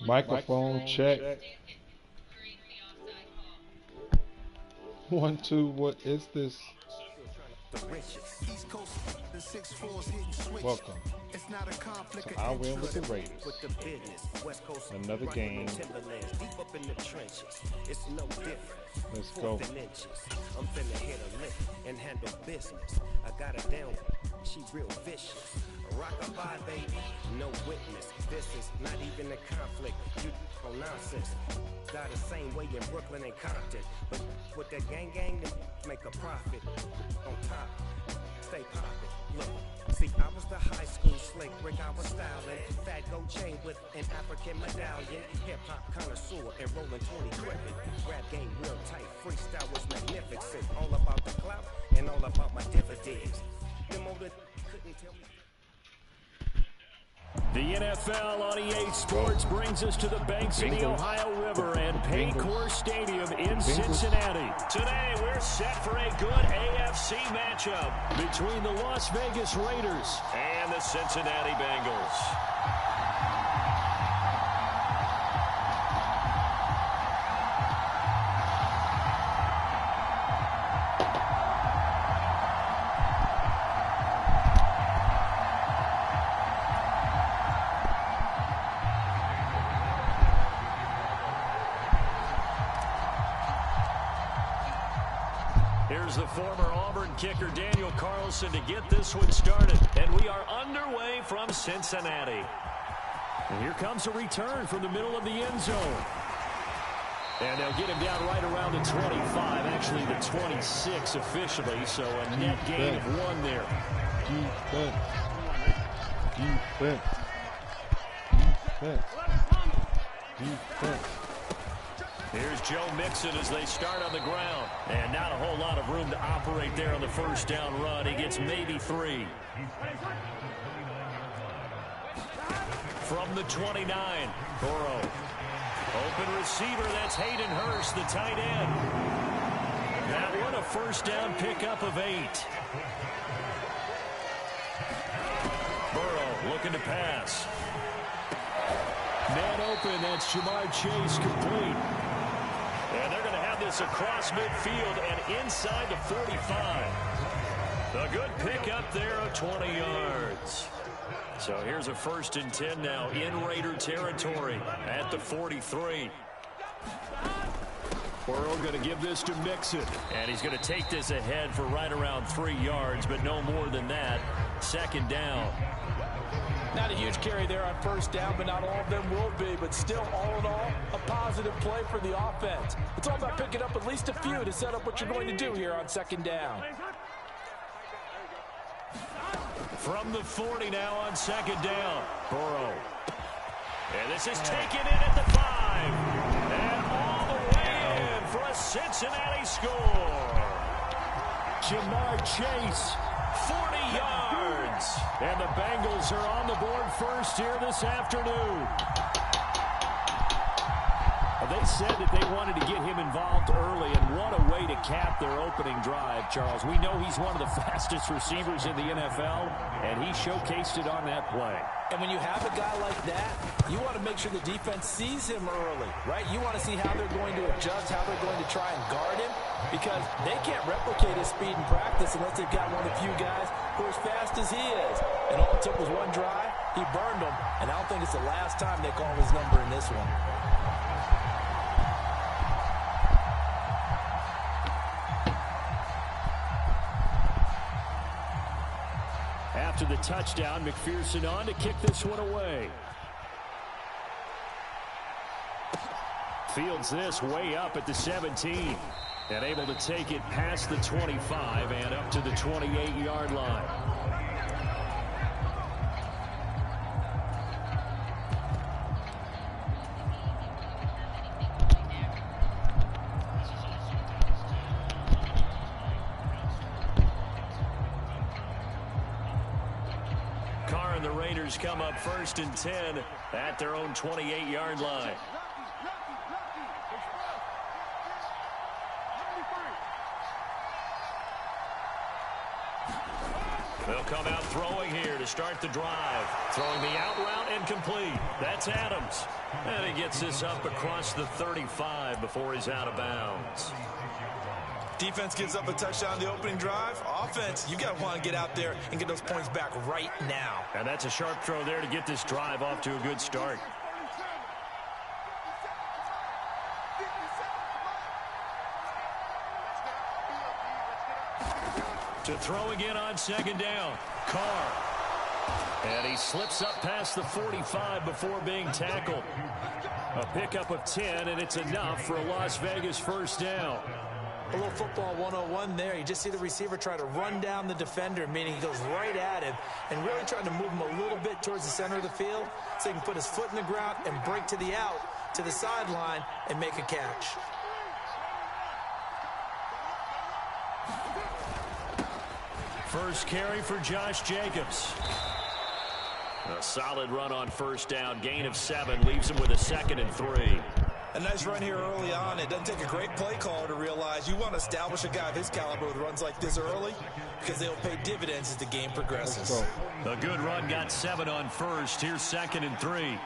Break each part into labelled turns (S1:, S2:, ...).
S1: Microphone check. 1, 2. What is this? Welcome to I Win with the Raiders. Another game. Let's go. I'm finna hit a lick and handle business. I got her down. She real vicious. Rock-a-bye, baby. No witness. This is not even a conflict. You on nonsense. Got the same way in Brooklyn and Compton. But with that gang, they make a profit. On top, stay poppin'. Look, see, I was the high school slick Rick. I was styling. Fat gold chain with an African medallion. Hip-hop connoisseur and rolling 20 crippin'. Rap game real tight. Freestyle was magnificent. All about the clout and all about my dividends. Them older couldn't tell me.
S2: The NFL on EA Sports brings us to the banks of the Ohio River and Paycor Stadium in Cincinnati. Today, we're set for a good AFC matchup between the Las Vegas Raiders and the Cincinnati Bengals. Here's the former Auburn kicker Daniel Carlson to get this one started. And we are underway from Cincinnati. And here comes a return from the middle of the end zone. And they'll get him down right around the 25, actually the 26 officially. So a net gain of 1 there. Defense. Here's Joe Mixon as they start on the ground. And not a whole lot of room to operate there on the first down run. He gets maybe 3. From the 29, Burrow. Open receiver, that's Hayden Hurst, the tight end. That one a first down pickup of 8. Burrow looking to pass. Man open, that's Jamar Chase complete. And they're going to have this across midfield and inside the 45. A good pickup there of 20 yards. So here's a 1st and 10 now in Raider territory at the 43. Burrow going to give this to Mixon. And he's going to take this ahead for right around 3 yards, but no more than that. 2nd down.
S3: Not a huge carry there on first down, but not all of them will be. But still, all in all, a positive play for the offense. It's all about picking up at least a few to set up what you're going to do here on 2nd down.
S2: From the 40 now on 2nd down. Burrow. And this is taken in at the 5. And all the way in for a Cincinnati score. Jamar Chase, 40 yards. And the Bengals are on the board first here this afternoon. They said that they wanted to get him involved early, and what a way to cap their opening drive, Charles. We know he's one of the fastest receivers in the NFL, and he showcased it on that play.
S3: And when you have a guy like that, you want to make sure the defense sees him early, right? You want to see how they're going to adjust, how they're going to try and guard him, because they can't replicate his speed in practice unless they've got one of the few guys who are as fast as he is. And all it took was one drive. He burned them, and I don't think it's the last time they call his number in this one.
S2: After the touchdown, McPherson on to kick this one away. Fields this way up at the 17. And able to take it past the 25 and up to the 28-yard line. And the Raiders come up 1st and 10 at their own 28-yard line. They'll come out throwing here to start the drive. Throwing the out route and complete. That's Adams. And he gets this up across the 35 before he's out of bounds.
S3: Defense gives up a touchdown the opening drive. Offense, you got to want to get out there and get those points back right now.
S2: And that's a sharp throw there to get this drive off to a good start. To throw again on second down. Carr. And he slips up past the 45 before being tackled. A pickup of 10, and it's enough for a Las Vegas first down.
S3: A little football 101 there. You just see the receiver try to run down the defender, meaning he goes right at him and really trying to move him a little bit towards the center of the field so he can put his foot in the ground and break to the out, to the sideline, and make a catch.
S2: First carry for Josh Jacobs. A solid run on first down. Gain of 7 leaves him with a 2nd and 3.
S3: A nice run here early on. It doesn't take a great play caller to realize you want to establish a guy of his caliber with runs like this early because they'll pay dividends as the game progresses.
S2: A good run, got 7 on first. Here's 2nd and 3.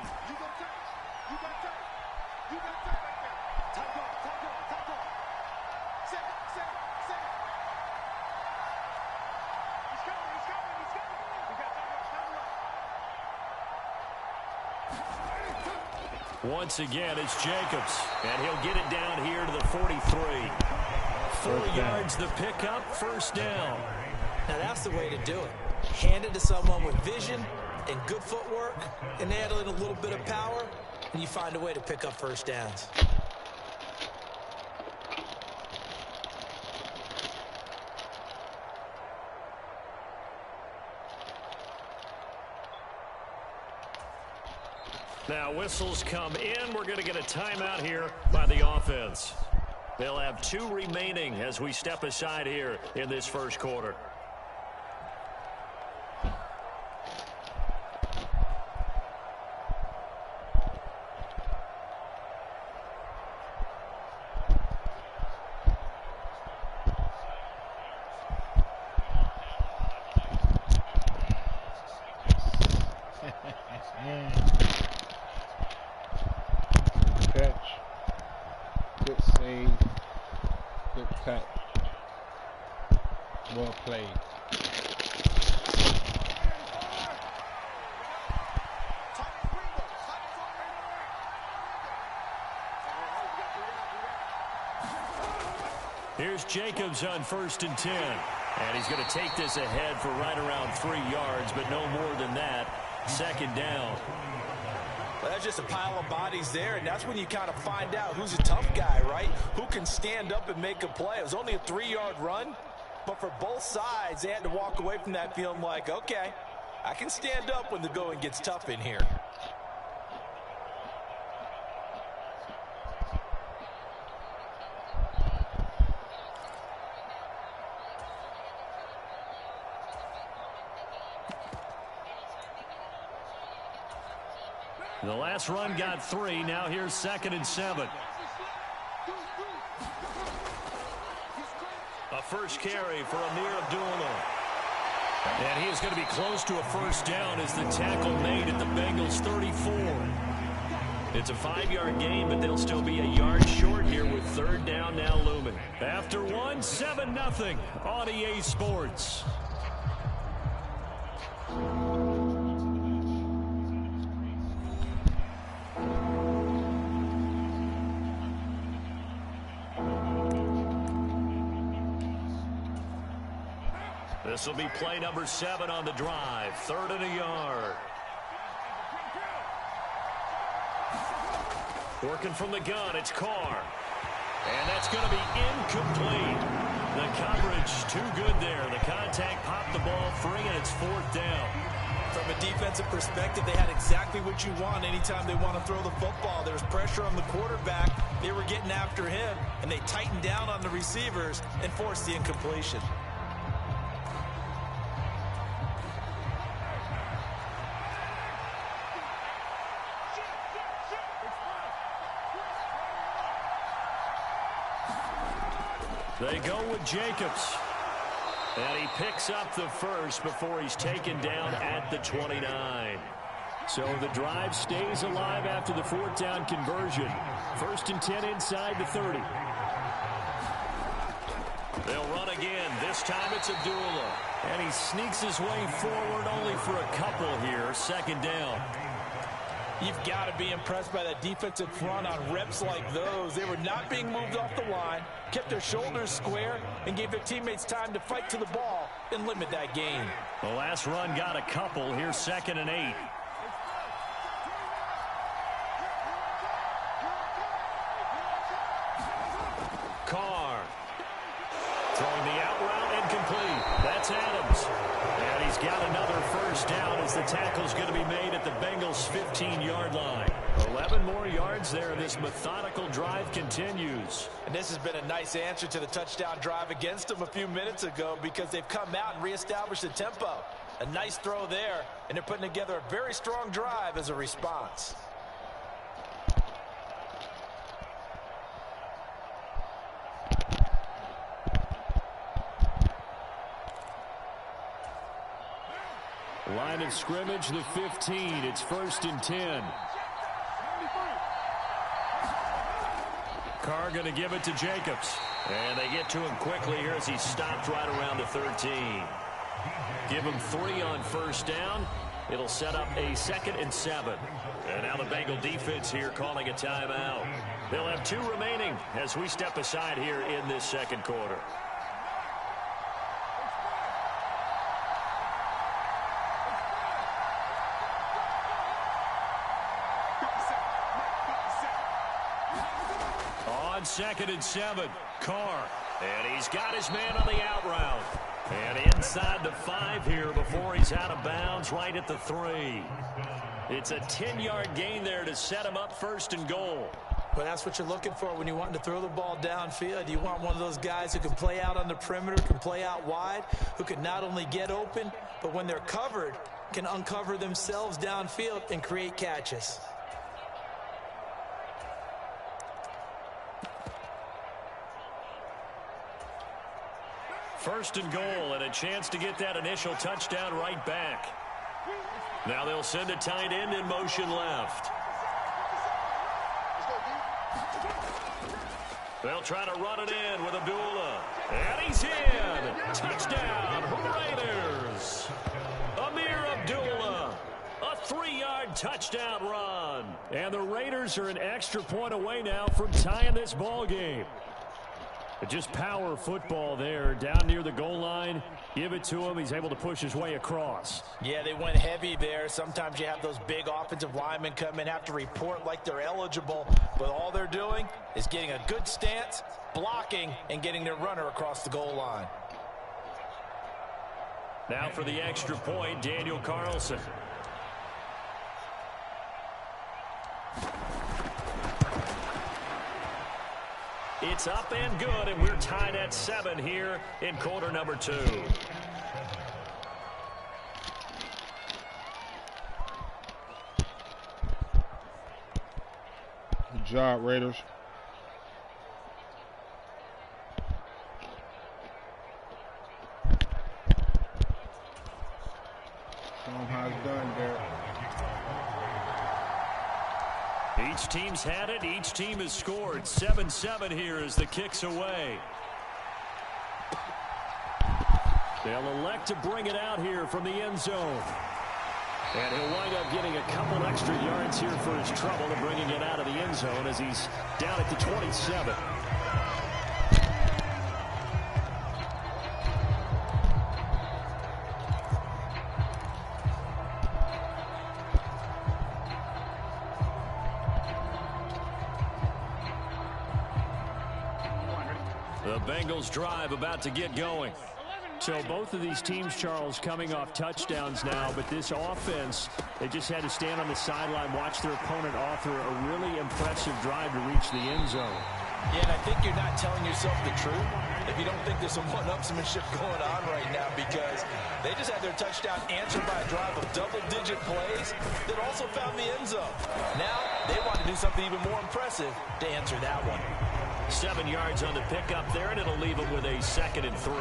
S2: Once again, it's Jacobs, and he'll get it down here to the 43. 4 yards the pickup, first down.
S3: Now that's the way to do it. Hand it to someone with vision and good footwork, and add in a little bit of power, and you find a way to pick up first downs.
S2: Now whistles come in. We're going to get a timeout here by the offense. They'll have 2 remaining as we step aside here in this first quarter. Here's Jacobs on 1st and 10. And he's going to take this ahead for right around 3 yards, but no more than that. 2nd down.
S3: Well, that's just a pile of bodies there, and that's when you kind of find out who's a tough guy, right? Who can stand up and make a play. It was only a 3-yard run, but for both sides, they had to walk away from that feeling like, okay, I can stand up when the going gets tough in here.
S2: The last run got 3. Now here's 2nd and 7. A first carry for Amir Abdullah. And he is going to be close to a first down as the tackle made at the Bengals 34. It's a 5-yard gain, but they'll still be a yard short here with 3rd down now looming. After 1, 7-0 on EA Sports. This will be play number 7 on the drive. 3rd and a yard. Working from the gun, it's Carr. And that's going to be incomplete. The coverage too good there. The contact popped the ball free, and it's 4th down.
S3: From a defensive perspective, they had exactly what you want anytime they want to throw the football. There was pressure on the quarterback. They were getting after him, and they tightened down on the receivers and forced the incompletion. They go with Jacobs.
S2: And he picks up the first before he's taken down at the 29. So the drive stays alive after the fourth down conversion. 1st and 10 inside the 30. They'll run again. This time it's Abdullah. And he sneaks his way forward only for a couple here. 2nd down.
S3: You've got to be impressed by that defensive front on reps like those. They were not being moved off the line, kept their shoulders square, and gave their teammates time to fight to the ball and limit that gain.
S2: The last run got a couple. Here's 2nd and 8. Carr. Throwing the out route incomplete. That's Adams. And he's got another first down as the tackle's going to be made at the Bengals' 15-yard line. 11 more yards there. This methodical drive continues.
S3: And this has been a nice answer to the touchdown drive against them a few minutes ago because they've come out and reestablished the tempo. A nice throw there, and they're putting together a very strong drive as a response.
S2: Line of scrimmage, the 15. It's 1st and 10. Carr going to give it to Jacobs. And they get to him quickly here as he stopped right around the 13. Give him 3 on 1st down. It'll set up a 2nd and 7. And now the Bengal defense here calling a timeout. They'll have 2 remaining as we step aside here in this 2nd quarter. On 2nd and 7, Carr. And he's got his man on the out route. And inside the 5 here before he's out of bounds right at the 3. It's a 10-yard gain there to set him up 1st and goal.
S3: Well, that's what you're looking for when you want to throw the ball downfield. You want one of those guys who can play out on the perimeter, can play out wide, who can not only get open, but when they're covered, can uncover themselves downfield and create catches.
S2: First and goal, and a chance to get that initial touchdown right back. Now they'll send a tight end in motion left. They'll try to run it in with Abdullah. And he's in. Touchdown, Raiders. Amir Abdullah. A 3-yard touchdown run. And the Raiders are an extra point away now from tying this ball game. Just power football there down near the goal line. Give it to him. He's able to push his way across.
S3: Yeah, they went heavy there. Sometimes you have those big offensive linemen come in, have to report like they're eligible. But all they're doing is getting a good stance, blocking, and getting their runner across the goal line.
S2: Now for the extra point, Daniel Carlson. It's up and good, and we're tied at 7 here in quarter number 2.
S4: Good job, Raiders. Show them how it's done, Derek.
S2: Each team's had it. Each team has scored. 7-7 here as the kick's away. They'll elect to bring it out here from the end zone. And he'll wind up getting a couple extra yards here for his trouble and bringing it out of the end zone as he's down at the 27. The Bengals drive about to get going. So both of these teams, Charles, coming off touchdowns now, but this offense, they just had to stand on the sideline, watch their opponent author a really impressive drive to reach the end zone.
S3: Yeah, and I think you're not telling yourself the truth if you don't think there's some one-upsmanship going on right now, because they just had their touchdown answered by a drive of double-digit plays that also found the end zone. Now they want to do something even more impressive to answer that one.
S2: 7 yards on the pickup there, and it'll leave them with a 2nd and 3.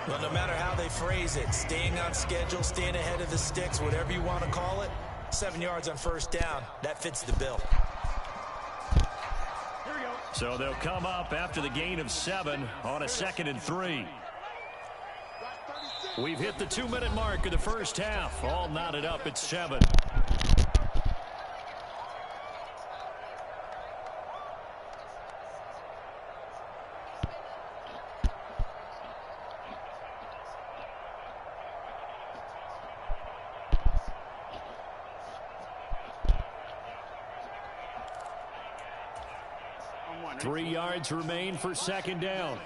S3: Well, no matter how they phrase it, staying on schedule, staying ahead of the sticks, whatever you want to call it, 7 yards on first down, that fits the bill.
S2: So they'll come up after the gain of 7 on a 2nd and 3. We've hit the 2-minute mark of the first half. All knotted up at 7. Three yards remain for 2nd down.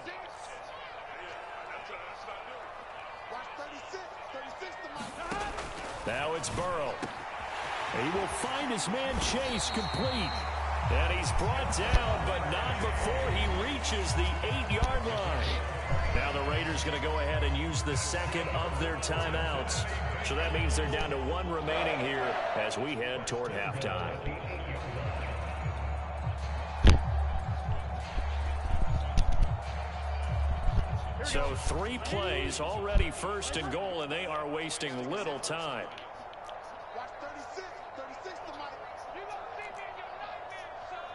S2: Now it's Burrow. He will find his man Chase complete. And he's brought down, but not before he reaches the 8-yard line. Now the Raiders going to go ahead and use the 2nd of their timeouts. So that means they're down to 1 remaining here as we head toward halftime. So 3 plays, already 1st and goal, and they are wasting little time.
S5: Watch 36, 36 to Mike. You gonna see me in your nightmares, son.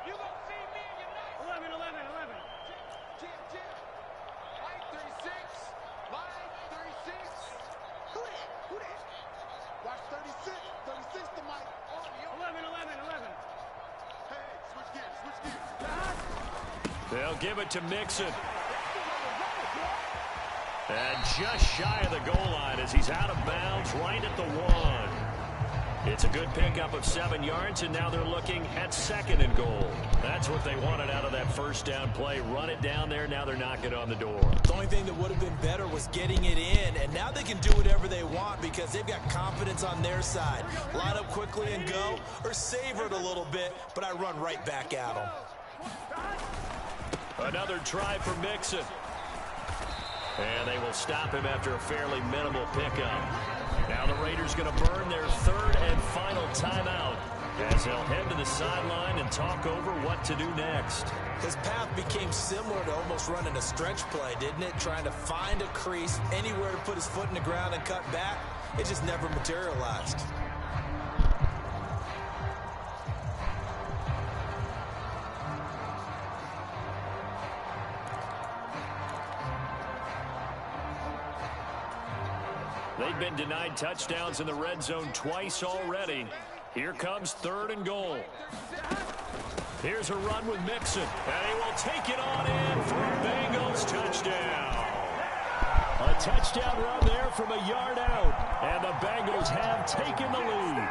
S5: You gonna see me in your nightmares. 11. Jim. Mike 36. Mike 36. Who that? Watch 36, 36 to Mike. 11. Hey, switch gears.
S2: They'll give it to Mixon. And just shy of the goal line as he's out of bounds right at the 1. It's a good pickup of 7 yards, and now they're looking at 2nd and goal. That's what they wanted out of that first down play. Run it down there. Now they're knocking on the door.
S3: The only thing that would have been better was getting it in, and now they can do whatever they want because they've got confidence on their side. Line up quickly and go, or savor it a little bit, but I run right back at them.
S2: Another try for Mixon. And they will stop him after a fairly minimal pickup. Now the Raiders going to burn their 3rd and final timeout as they'll head to the sideline and talk over what to do next.
S3: His path became similar to almost running a stretch play, didn't it? Trying to find a crease, anywhere to put his foot in the ground and cut back. It just never materialized.
S2: They've been denied touchdowns in the red zone twice already. Here comes 3rd and goal. Here's a run with Mixon, and he will take it on in for a Bengals touchdown. A touchdown run there from a yard out, and the Bengals have taken the lead.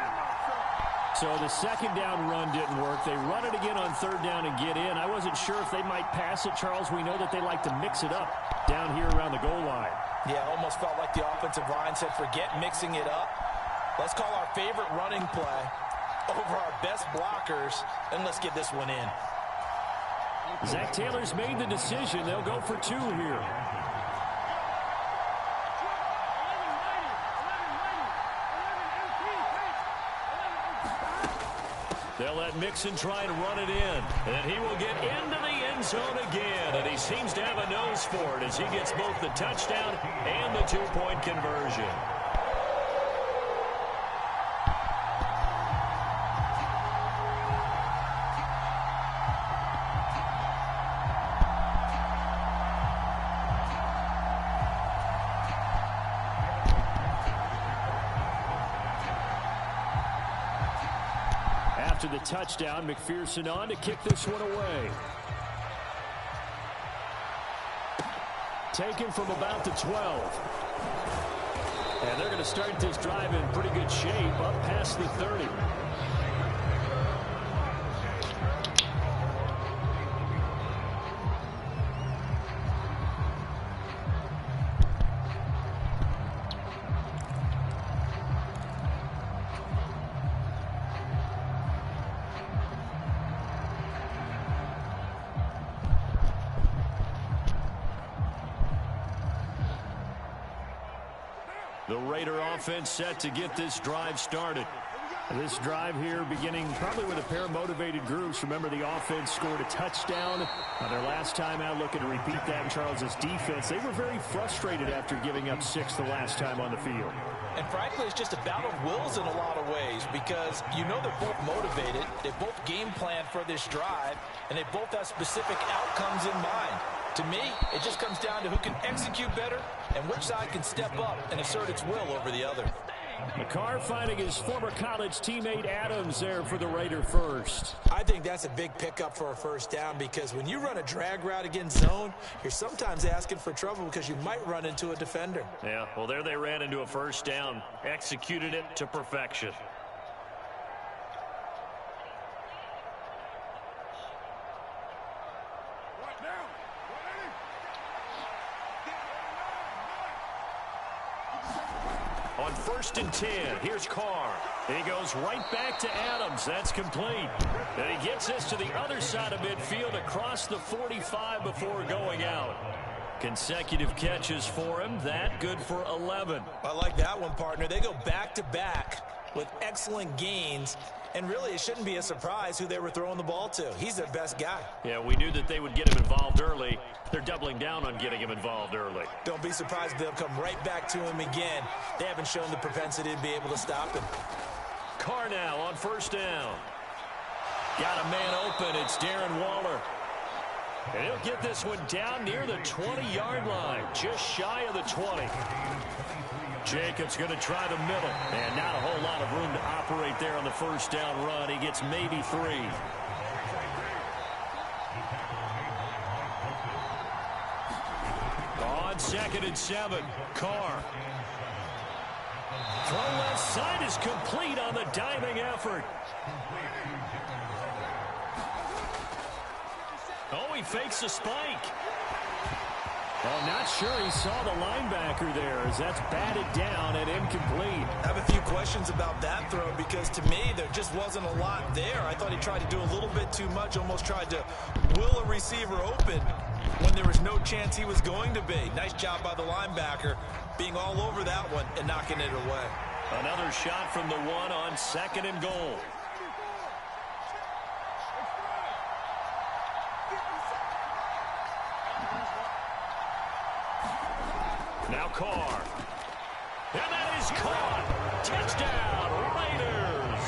S2: So the 2nd down run didn't work. They run it again on 3rd down and get in. I wasn't sure if they might pass it, Charles. We know that they like to mix it up down here around the goal line.
S3: Yeah, almost felt like the offensive line said, forget mixing it up. Let's call our favorite running play over our best blockers, and let's get this one in.
S2: Zach Taylor's made the decision. They'll go for 2 here. They'll let Mixon try and run it in. And he will get into the end zone again. And he seems to have a nose for it as he gets both the touchdown and the 2-point conversion. After the touchdown, McPherson on to kick this one away. Taken from about the 12. And they're going to start this drive in pretty good shape up past the 30. The Raider offense set to get this drive started. This drive here beginning probably with a pair of motivated groups. Remember, the offense scored a touchdown their last time out, looking to repeat that in Charles's defense. They were very frustrated after giving up 6 the last time on the field.
S3: And frankly, it's just a battle of wills in a lot of ways because you know they're both motivated. They both game plan for this drive, and they both have specific outcomes in mind. To me, it just comes down to who can execute better and which side can step up and assert its will over the other.
S2: McCarr finding his former college teammate Adams there for the Raider first.
S3: I think that's a big pickup for a first down because when you run a drag route against zone, you're sometimes asking for trouble because you might run into a defender.
S2: Yeah, well, there they ran into a first down. Executed it to perfection. On 1st and 10, here's Carr. He goes right back to Adams. That's complete. And he gets this to the other side of midfield across the 45 before going out. Consecutive catches for him. That good for 11.
S3: I like that one, partner. They go back-to-back with excellent gains. And really, it shouldn't be a surprise who they were throwing the ball to. He's their best guy.
S2: Yeah, we knew that they would get him involved early. They're doubling down on getting him involved early.
S3: Don't be surprised if they'll come right back to him again. They haven't shown the propensity to be able to stop him.
S2: Carr now on 1st down. Got a man open. It's Darren Waller. And he'll get this one down near the 20-yard line, just shy of the 20. Jacobs going to try the middle, and not a whole lot of room to operate there on the 1st down run. He gets maybe 3. On 2nd and 7, Carr. Throw left side is complete on the diving effort. Oh, he fakes a spike. Well, not sure he saw the linebacker there as that's batted down and incomplete.
S3: I have a few questions about that throw because to me there just wasn't a lot there. I thought he tried to do a little bit too much, almost tried to will a receiver open when there was no chance he was going to be. Nice job by the linebacker being all over that one and knocking it away.
S2: Another shot from the 1 on 2nd and goal. Now Carr. And that is caught. Touchdown, Raiders.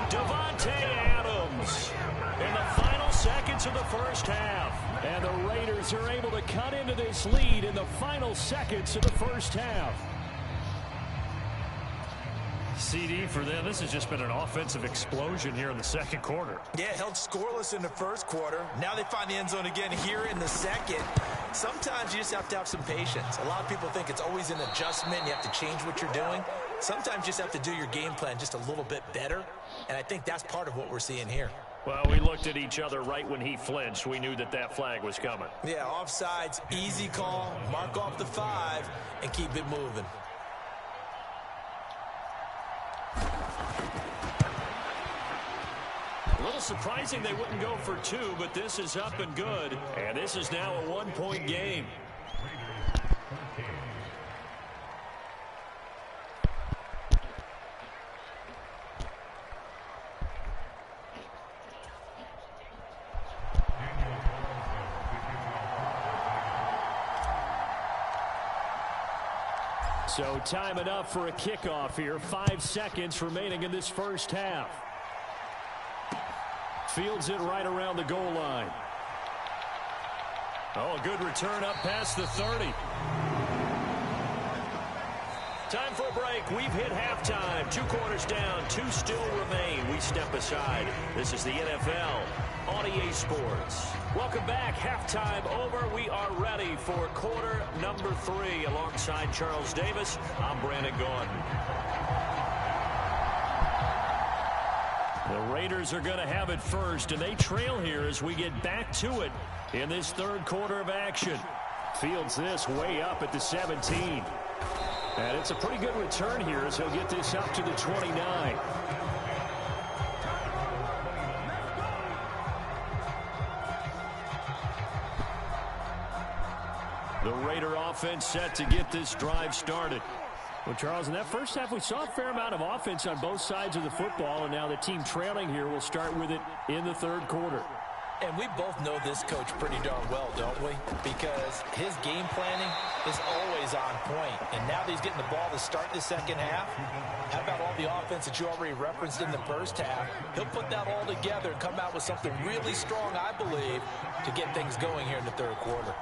S2: Devontae Adams in the final seconds of the 1st half. And the Raiders are able to cut into this lead in the final seconds of the 1st half. CD for them. This has just been an offensive explosion here in the 2nd quarter.
S3: Yeah, held scoreless in the 1st quarter. Now they find the end zone again here in the 2nd. Sometimes you just have to have some patience. A lot of people think it's always an adjustment. You have to change what you're doing. Sometimes you just have to do your game plan just a little bit better. And I think that's part of what we're seeing here.
S2: Well, we looked at each other right when he flinched. We knew that that flag was coming.
S3: Yeah, offsides, easy call. Mark off the 5 and keep it moving.
S2: A little surprising they wouldn't go for 2, but this is up and good. And this is now a 1-point game. So time enough for a kickoff here. 5 seconds remaining in this 1st half. Fields it right around the goal line. Oh, a good return up past the 30. Time for a break. We've hit halftime. 2 quarters down. 2 still remain. We step aside. This is the NFL on EA Sports. Welcome back. Halftime over. We are ready for quarter number 3. Alongside Charles Davis, I'm Brandon Gordon. The Raiders are going to have it first, and they trail here as we get back to it in this 3rd quarter of action. Fields this way up at the 17. And it's a pretty good return here as he'll get this up to the 29. The Raider offense set to get this drive started. Well, Charles, in that first half, we saw a fair amount of offense on both sides of the football, and now the team trailing here will start with it in the third quarter.
S3: And we both know this coach pretty darn well, don't we? Because his game planning is always on point. And now that he's getting the ball to start the second half, how about all the offense that you already referenced in the first half? He'll put that all together and come out with something really strong, I believe, to get things going here in the third quarter.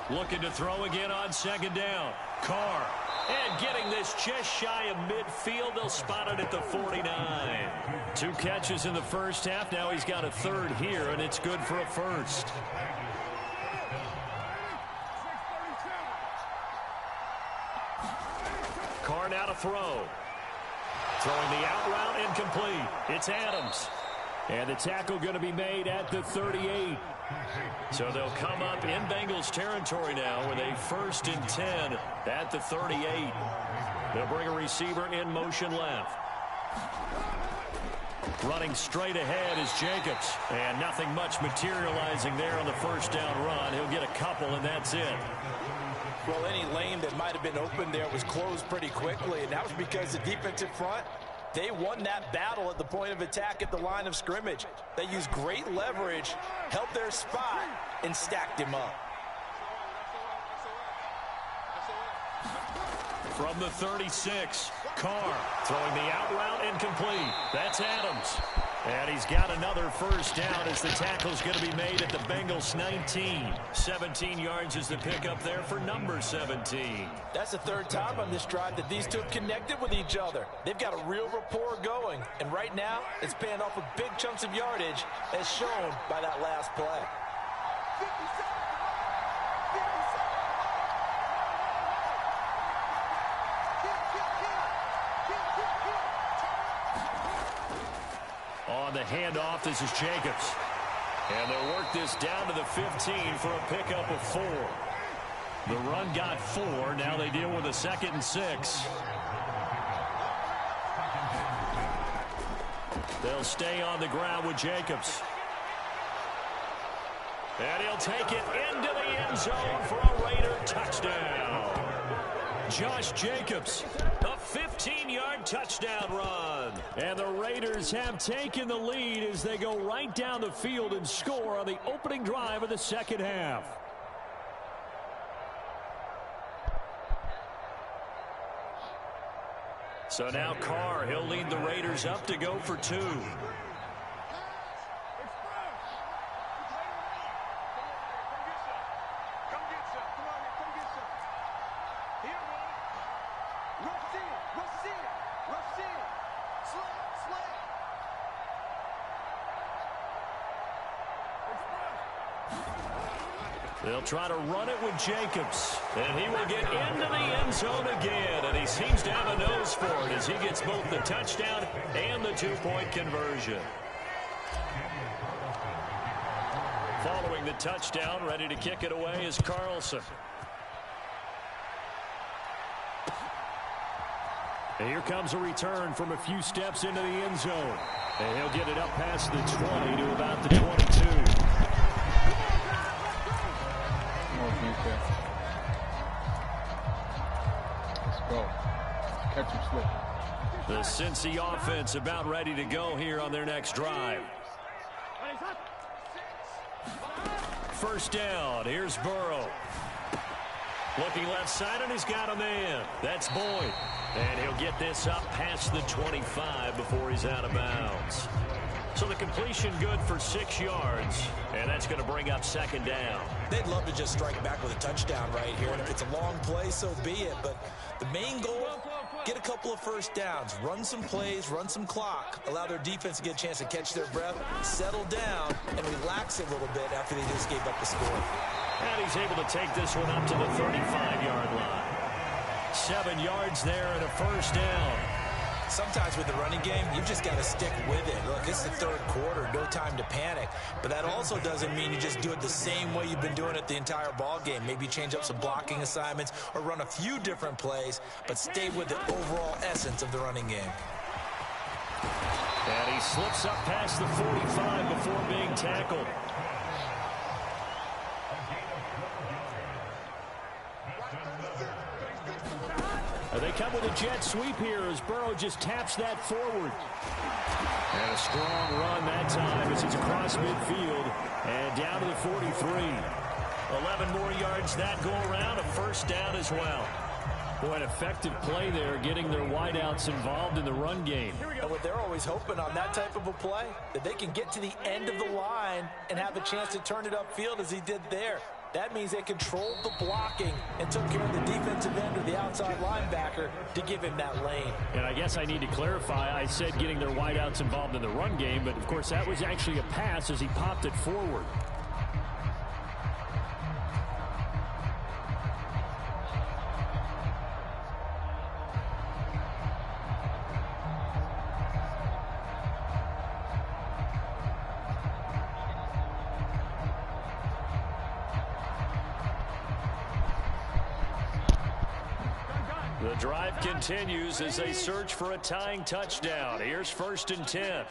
S2: Looking to throw again on second down. Carr. And getting this just shy of midfield. They'll spot it at the 49. 2 catches in the first half. Now he's got a third here, and it's good for a first. Carr now to throw. Throwing the out route incomplete. It's Adams. And the tackle going to be made at the 38. So they'll come up in Bengals territory now with a 1st and 10 at the 38. They'll bring a receiver in motion left. Running straight ahead is Jacobs. And nothing much materializing there on the first down run. He'll get a couple, and that's it.
S3: Well, any lane that might have been open there was closed pretty quickly, and that was because the defensive front, they won that battle at the point of attack at the line of scrimmage. They used great leverage, held their spot, and stacked him up.
S2: From the 36, Carr throwing the out route incomplete. That's Adams. And he's got another first down as the tackle's going to be made at the Bengals 19. 17 yards is the pickup there for number 17.
S3: That's the third time on this drive that these two have connected with each other. They've got a real rapport going. And right now, it's paying off with big chunks of yardage as shown by that last play.
S2: On the handoff, this is Jacobs. And they'll work this down to the 15 for a pickup of 4. The run got 4. Now they deal with a 2nd and 6. They'll stay on the ground with Jacobs. And he'll take it into the end zone for a Raider touchdown. Josh Jacobs, a 15-yard touchdown run. And the Raiders have taken the lead as they go right down the field and score on the opening drive of the second half. So now Carr, he'll lead the Raiders up to go for 2. They'll try to run it with Jacobs. And he will get into the end zone again. And he seems to have a nose for it as he gets both the touchdown and the 2-point conversion. Following the touchdown, ready to kick it away is Carlson. And here comes a return from a few steps into the end zone. And he'll get it up past the 20 to about the 22.
S4: Let's go. Catch him slip.
S2: The Cincy offense about ready to go here on their next drive. First down. Here's Burrow. Looking left side, and he's got a man. That's Boyd. And he'll get this up past the 25 before he's out of bounds. So the completion good for 6 yards, and that's going to bring up second down.
S3: They'd love to just strike back with a touchdown right here, and if it's a long play, so be it. But the main goal, get a couple of first downs, run some plays, run some clock, allow their defense to get a chance to catch their breath, settle down, and relax a little bit after they just gave up the score.
S2: And he's able to take this one up to the 35-yard line. 7 yards there and a first down.
S3: Sometimes with the running game, you've just got to stick with it. Look, it's the third quarter, no time to panic. But that also doesn't mean you just do it the same way you've been doing it the entire ball game. Maybe change up some blocking assignments or run a few different plays, but stay with the overall essence of the running game.
S2: And he slips up past the 45 before being tackled. They come with a jet sweep here as Burrow just taps that forward. And a strong run that time as it's across midfield and down to the 43. 11 more yards that go around, a first down as well. Boy, an effective play there, getting their wideouts involved in the run game.
S3: And what they're always hoping on that type of a play, that they can get to the end of the line and have a chance to turn it upfield as he did there. That means they controlled the blocking and took care of the defensive end or the outside linebacker to give him that lane.
S2: And I guess I need to clarify, I said getting their wideouts involved in the run game, but of course that was actually a pass as he popped it forward. The drive continues as they search for a tying touchdown. Here's 1st and 10.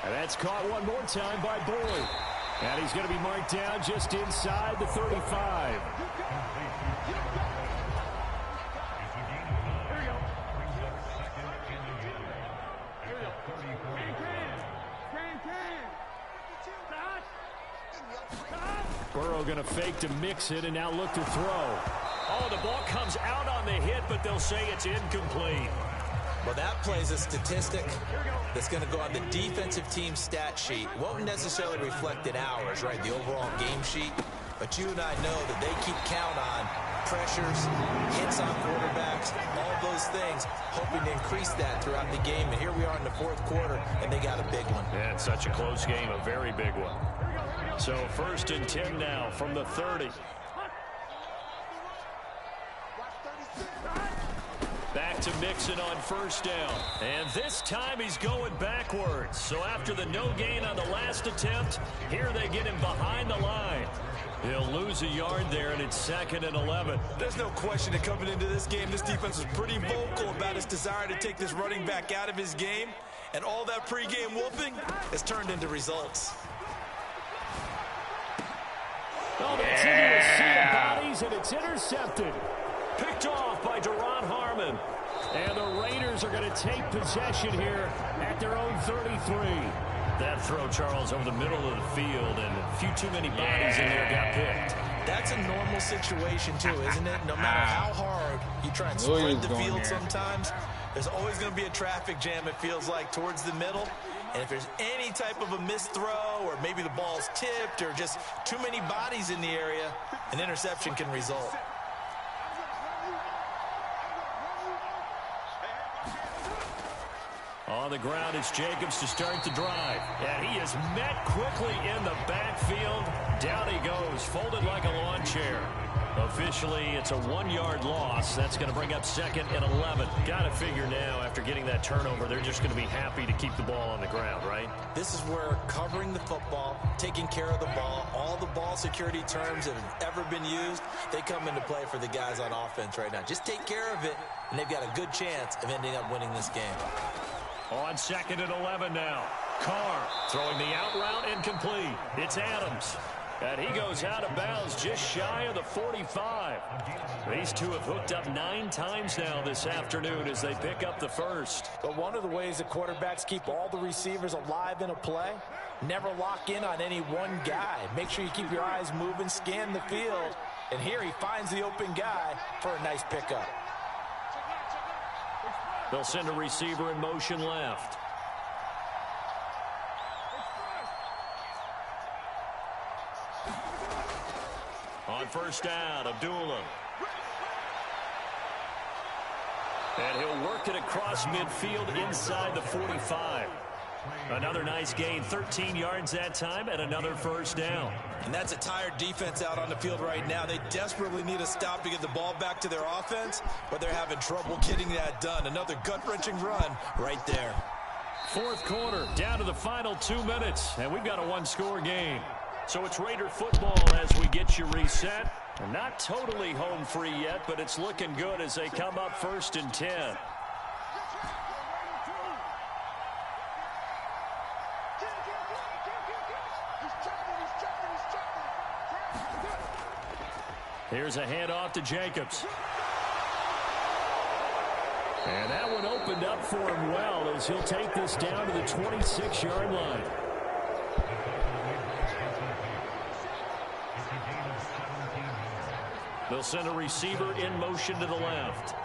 S2: And that's caught one more time by Boyd. And he's going to be marked down just inside the 35. Burrow going to fake to mix it and now look to throw. Oh, the ball comes out on the hit, but they'll say it's incomplete.
S3: Well, that plays a statistic that's going to go on the defensive team stat sheet. Won't necessarily reflect in ours, right, the overall game sheet. But you and I know that they keep count on pressures, hits on quarterbacks, all those things, hoping to increase that throughout the game. And here we are in the 4th quarter, and they got a big one.
S2: Yeah, it's such a close game, a very big one. So 1st and 10 now from the 30. Back to Mixon on 1st down. And this time he's going backwards. So after the no gain on the last attempt, here they get him behind the line. He'll lose a yard there, and it's 2nd and 11.
S6: There's no question that coming into this game, this defense was pretty vocal about its desire to take this running back out of his game. And all that pregame wolfing has turned into results.
S2: Oh, that's into a sea of bodies, and it's intercepted. Picked off by Duron Harmon. And the Raiders are going to take possession here at their own 33. That throw, Charles, over the middle of the field, and a few too many bodies in there got picked.
S3: That's a normal situation, too, isn't it? No matter how hard you try and spread the field sometimes, there's always going to be a traffic jam, it feels like, towards the middle. And if there's any type of a missed throw, or maybe the ball's tipped, or just too many bodies in the area, an interception can result.
S2: On the ground, it's Jacobs to start the drive. And he is met quickly in the backfield. Down he goes, folded like a lawn chair. Officially, it's a 1-yard loss. That's going to bring up 2nd and 11. Got to figure now, after getting that turnover, they're just going to be happy to keep the ball on the ground, right?
S3: This is where covering the football, taking care of the ball, all the ball security terms that have ever been used, they come into play for the guys on offense right now. Just take care of it, and they've got a good chance of ending up winning this game.
S2: On 2nd and 11 now. Carr throwing the out route incomplete. It's Adams. And he goes out of bounds just shy of the 45. These two have hooked up 9 times now this afternoon as they pick up the first.
S3: But one of the ways that quarterbacks keep all the receivers alive in a play, never lock in on any one guy. Make sure you keep your eyes moving, scan the field. And here he finds the open guy for a nice pickup.
S2: They'll send a receiver in motion left. On 1st down, Abdullah. And he'll work it across midfield inside the 45. Another nice gain, 13 yards that time, and another 1st down.
S6: And that's a tired defense out on the field right now. They desperately need a stop to get the ball back to their offense, but they're having trouble getting that done. Another gut-wrenching run right there.
S2: 4th quarter, down to the final 2 minutes, and we've got a 1-score game. So it's Raider football as we get you reset. Not totally home free yet, but it's looking good as they come up 1st and 10. Here's a handoff to Jacobs. And that one opened up for him well as he'll take this down to the 26-yard line. They'll send a receiver in motion to the left.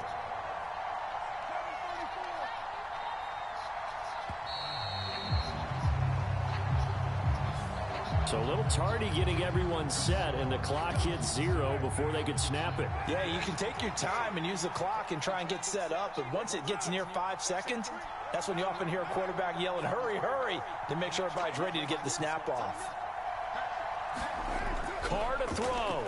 S2: So a little tardy getting everyone set, and the clock hits 0 before they could snap it.
S3: Yeah, you can take your time and use the clock and try and get set up, but once it gets near 5 seconds, that's when you often hear a quarterback yelling, hurry, hurry, to make sure everybody's ready to get the snap off.
S2: Carr to throw.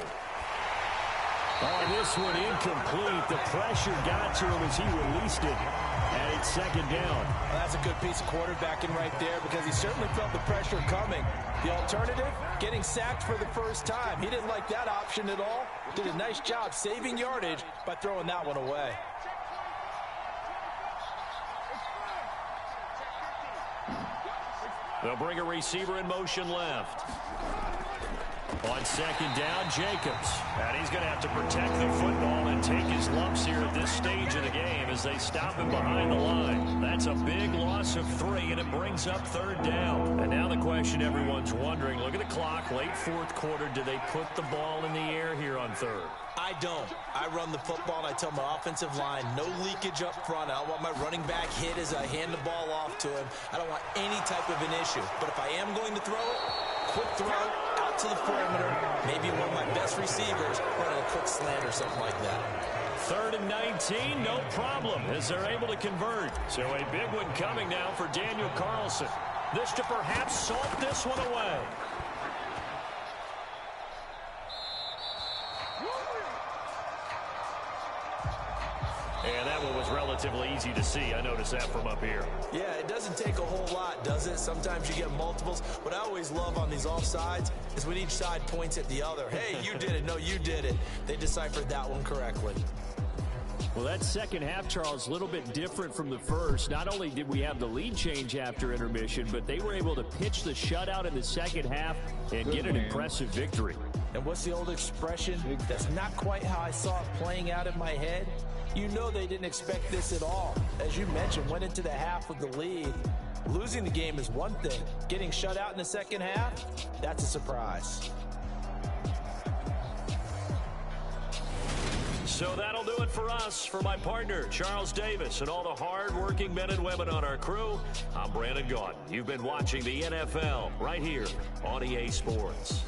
S2: Oh, this one incomplete. The pressure got to him as he released it, and it's second down.
S3: Well, that's a good piece of quarterbacking right there because he certainly felt the pressure coming. The alternative, getting sacked for the first time. He didn't like that option at all. Did a nice job saving yardage by throwing that one away.
S2: They'll bring a receiver in motion left. On second down, Jacobs. And he's going to have to protect the football and take his lumps here at this stage of the game as they stop him behind the line. That's a big loss of 3, and it brings up third down. And now the question everyone's wondering, look at the clock, late fourth quarter, do they put the ball in the air here on third?
S3: I don't. I run the football, and I tell my offensive line, no leakage up front. I don't want my running back hit as I hand the ball off to him. I don't want any type of an issue. But if I am going to throw it, quick throw, out to the perimeter, maybe one of my best receivers running a quick slant or something like that.
S2: 3rd and 19, no problem, as they're able to convert. So a big one coming now for Daniel Carlson. This to perhaps salt this one away. And that one was relatively easy to see. I noticed that from up here.
S3: Yeah, it doesn't take a whole lot, does it? Sometimes you get multiples. What I always love on these offsides is when each side points at the other. Hey, you did it. No, you did it. They deciphered that one correctly.
S2: Well, that second half, Charles, a little bit different from the first. Not only did we have the lead change after intermission, but they were able to pitch the shutout in the second half and get an impressive victory.
S3: And what's the old expression? That's not quite how I saw it playing out in my head. You know they didn't expect this at all. As you mentioned, went into the half with the lead. Losing the game is one thing. Getting shut out in the second half, that's a surprise.
S2: So that'll do it for us. For my partner, Charles Davis, and all the hard-working men and women on our crew, I'm Brandon Gaudin. You've been watching the NFL right here on EA Sports.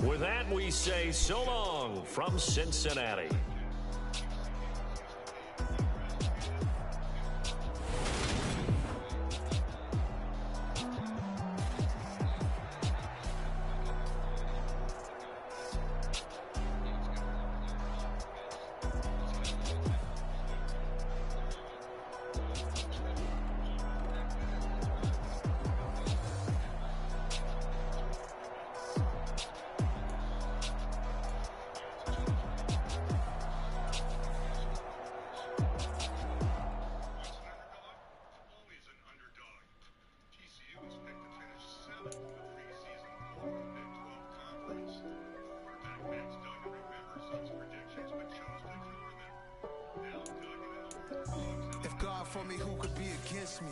S2: With that, we say so long from Cincinnati.
S7: For me, who could be against me?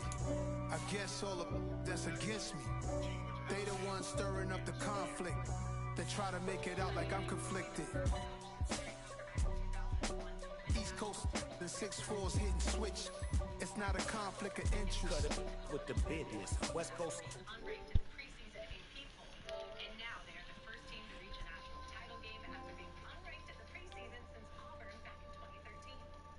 S7: I guess all of that's against me. They the ones stirring up the conflict. They try to make it out like I'm conflicted. East Coast, the 6'4's hitting switch. It's not a conflict of interest.
S1: Cut it with the business. West Coast.